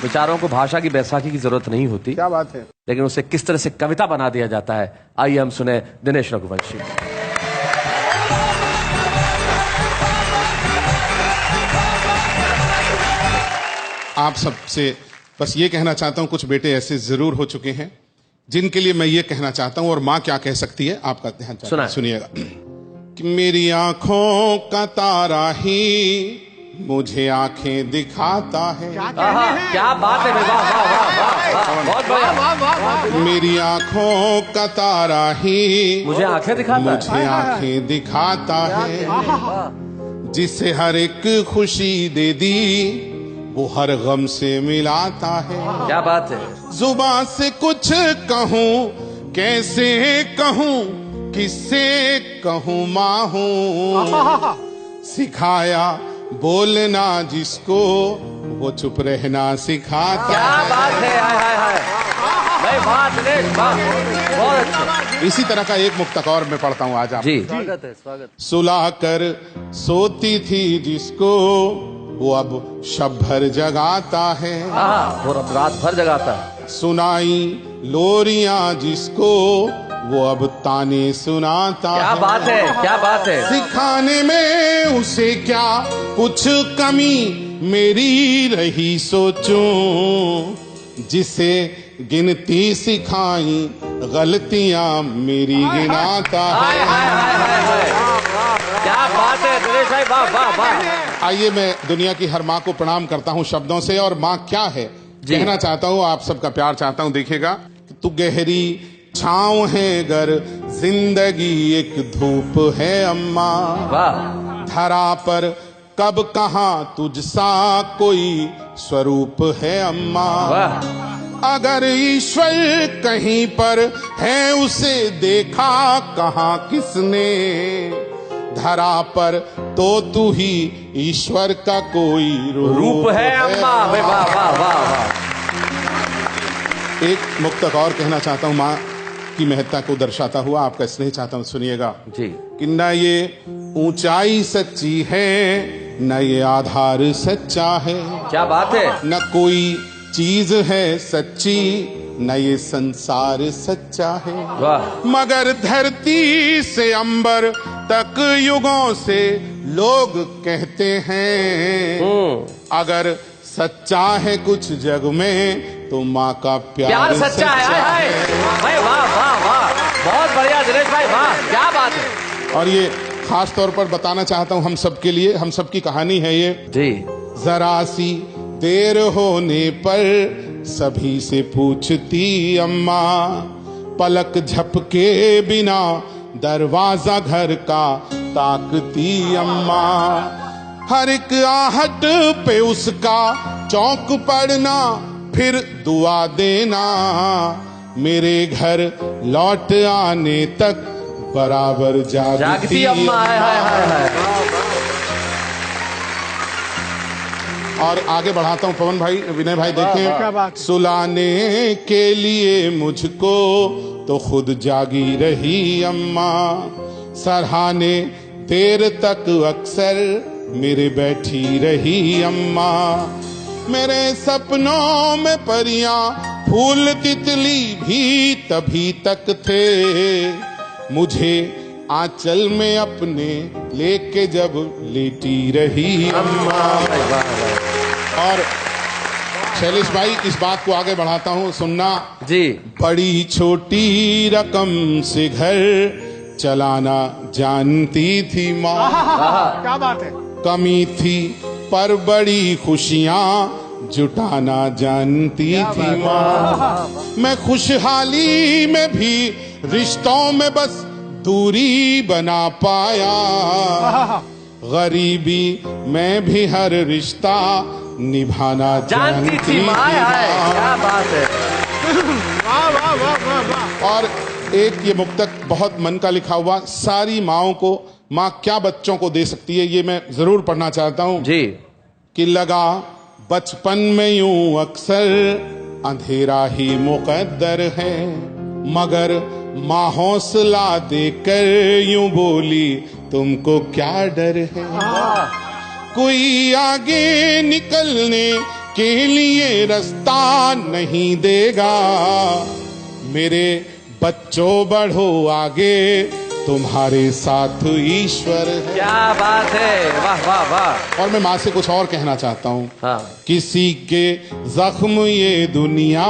विचारों को भाषा की बैसाखी की जरूरत नहीं होती। क्या बात है। लेकिन उसे किस तरह से कविता बना दिया जाता है, आइए हम सुने दिनेश रघुवंशी। आप सबसे बस ये कहना चाहता हूं, कुछ बेटे ऐसे जरूर हो चुके हैं जिनके लिए मैं ये कहना चाहता हूं, और मां क्या कह सकती है आपका ध्यान सुनिएगा कि मेरी आंखों का तारा ही मुझे आंखें दिखाता है। क्या बात है, वाह वाह वाह, बहुत बढ़िया। मेरी आंखों का तारा ही मुझे आंखें दिखाता है, जिसे हर एक खुशी दे दी वो हर गम से मिलाता है। क्या बात है। जुबान से कुछ कहूँ कैसे कहूँ, किससे कहूँ माँ हूँ, सिखाया बोलना जिसको वो चुप रहना सिखाता। क्या बात है, हाय हाय हाय, बहुत अच्छा। इसी तरह का एक मुक्तक और मैं पढ़ता हूँ आज आप जी। स्वागत है, स्वागत। सुला कर सोती थी जिसको वो अब शब भर जगाता है, और अब रात भर जगाता है। सुनाई लोरियां जिसको वो अब ताने सुनाता क्या है। बात है, क्या बात है। सिखाने में उसे क्या कुछ कमी मेरी रही सोचूं, जिसे गिनती सिखाई गलतियां मेरी गिनाता है। क्या बात है दिनेश भाई, वाह वाह वाह। आइए मैं दुनिया की हर माँ को प्रणाम करता हूँ शब्दों से, और माँ क्या है कहना चाहता हूँ, आप सबका प्यार चाहता हूँ। देखिएगा, तू गहरी छाँव है गर जिंदगी एक धूप है अम्मा, वाह। धरा पर कब कहाँ तुझसा कोई स्वरूप है अम्मा, वाह। अगर ईश्वर कहीं पर है उसे देखा कहाँ किसने, धरा पर तो तू ही ईश्वर का कोई रूप है अम्मा। वाह वाह वाह वाह। एक मुक्तक और कहना चाहता हूँ, माँ की महत्ता को दर्शाता हुआ आपका स्नेह चाहता हूँ, सुनिएगा जी। कि न ये ऊंचाई सच्ची है न ये आधार सच्चा है, क्या बात है। न कोई चीज है सच्ची न ये संसार सच्चा है, वाह। मगर धरती से अंबर तक युगों से लोग कहते हैं, अगर सच्चा है कुछ जग में तो माँ का प्यार सच्चा है। भाई वाह वाह वाह, बहुत बढ़िया दिनेश भाई, वाह क्या बात है। और ये खास तौर पर बताना चाहता हूँ हम सब के लिए, हम सब की कहानी है ये जी। जरा सी देर होने पर सभी से पूछती अम्मा, पलक झपके बिना दरवाजा घर का ताकती अम्मा, हर एक आहट पे उसका चौंक पड़ना फिर दुआ देना, मेरे घर लौट आने तक बराबर जागती अम्मा। और आगे बढ़ाता हूँ पवन भाई, विनय भाई, देखें, सुलाने के लिए मुझको तो खुद जागी रही अम्मा, सराहने देर तक अक्सर मेरे बैठी रही अम्मा, मेरे सपनों में परियां फूल तितली भी तभी तक थे, मुझे आंचल में अपने लेके जब लेटी रही अम्मा। और शैलेश भाई, इस बात को आगे बढ़ाता हूँ, सुनना जी। बड़ी छोटी रकम से घर चलाना जानती थी माँ, क्या बात है। कमी थी पर बड़ी खुशियाँ जुटाना जानती थी माँ, मैं खुशहाली में भी रिश्तों में बस दूरी बना पाया, गरीबी में भी हर रिश्ता निभाना जानती थी माँ। क्या बात है। वाह वाह वाह वाह वाह। और एक ये मुक्तक बहुत मन का लिखा हुआ, सारी माओं को माँ क्या बच्चों को दे सकती है, ये मैं जरूर पढ़ना चाहता हूँ जी। कि लगा बचपन में यूं अक्सर अंधेरा ही मुकद्दर है, मगर माँ हौसला देकर यूं बोली तुमको क्या डर है, कोई आगे निकलने के लिए रास्ता नहीं देगा। मेरे बच्चों बढ़ो आगे, तुम्हारे साथ ईश्वर है। क्या बात है, वाह वाह वाह। और मैं माँ से कुछ और कहना चाहता हूँ। हाँ। किसी के जख्म ये दुनिया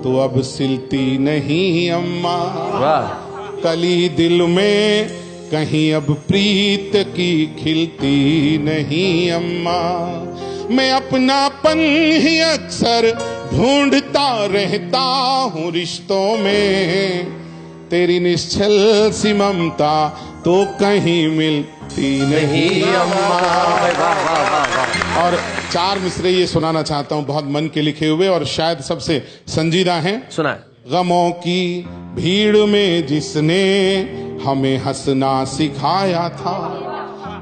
तो अब सिलती नहीं अम्मा। वाह। कली दिल में कहीं अब प्रीत की खिलती नहीं अम्मा। मैं अपनापन ही अक्सर ढूंढता रहता हूँ रिश्तों में। तेरी निश्चल सी ममता तो कहीं मिलती नहीं अम्मा। वाह वाह वाह वाह। और 4 मिसरे ये सुनाना चाहता हूँ, बहुत मन के लिखे हुए और शायद सबसे संजीदा हैं। सुनाए। गमों की भीड़ में जिसने हमें हंसना सिखाया था,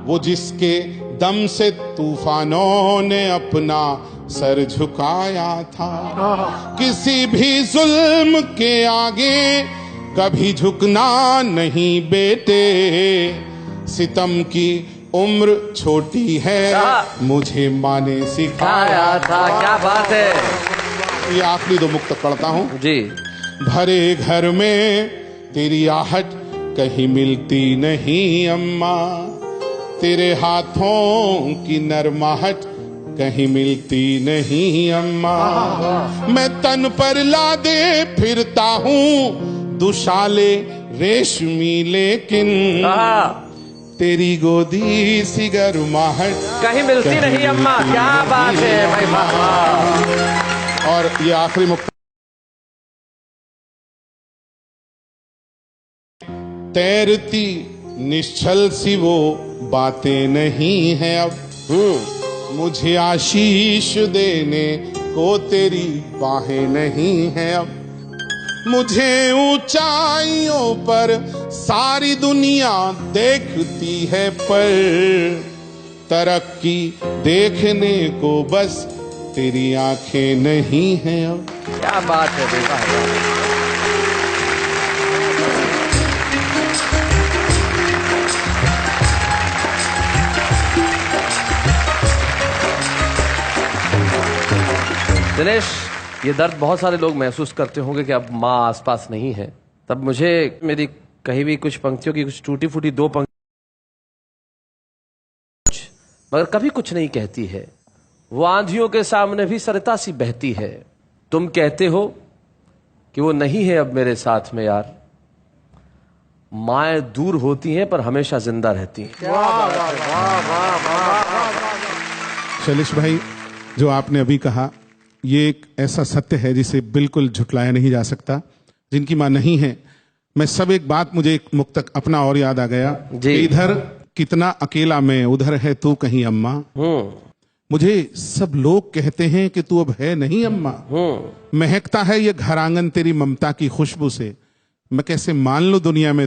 वो जिसके दम से तूफानों ने अपना सर झुकाया था। किसी भी जुल्म के आगे कभी झुकना नहीं बेटे। सितम की उम्र छोटी है, मुझे माँ ने सिखाया था। क्या बात है। ये आखिरी 2 मुक्तक पढ़ता हूँ जी। भरे घर में तेरी आहट कहीं मिलती नहीं अम्मा। तेरे हाथों की नरमाहट कहीं मिलती नहीं अम्मा। मैं तन पर लादे फिरता हूँ दुशाले रेशमी, लेकिन तेरी गोदी सी गर्माहट कहीं मिलती नहीं अम्मा। क्या बात है भाई, वाह वाह। और ये आखिरी मुक्त तैरती निश्चल सी वो बातें नहीं है अब। मुझे आशीष देने को तेरी बाहें नहीं है अब। मुझे ऊंचाइयों पर सारी दुनिया देखती है, पर तरक्की देखने को बस तेरी आंखें नहीं हैं अब। क्या बात है बेटा। दिनेश, ये दर्द बहुत सारे लोग महसूस करते होंगे कि अब माँ आसपास नहीं है। तब मुझे मेरी कहीं भी कुछ पंक्तियों की कुछ टूटी फूटी 2 पंक्ति, मगर कभी कुछ नहीं कहती है। वो आंधियों के सामने भी सरिता सी बहती है। तुम कहते हो कि वो नहीं है अब मेरे साथ में यार। माएँ दूर होती हैं पर हमेशा जिंदा रहती हैं। शैलेश भाई, जो आपने अभी कहा ये एक ऐसा सत्य है जिसे बिल्कुल झुटलाया नहीं जा सकता। जिनकी मां नहीं है, मैं सब एक बात, मुझे एक मुक्तक अपना और याद आ गया कि इधर कितना अकेला मैं, उधर है तू कहीं अम्मा। मुझे सब लोग कहते हैं कि तू अब है नहीं अम्मा। महकता है ये घर आंगन तेरी ममता की खुशबू से। मैं कैसे मान लूं दुनिया में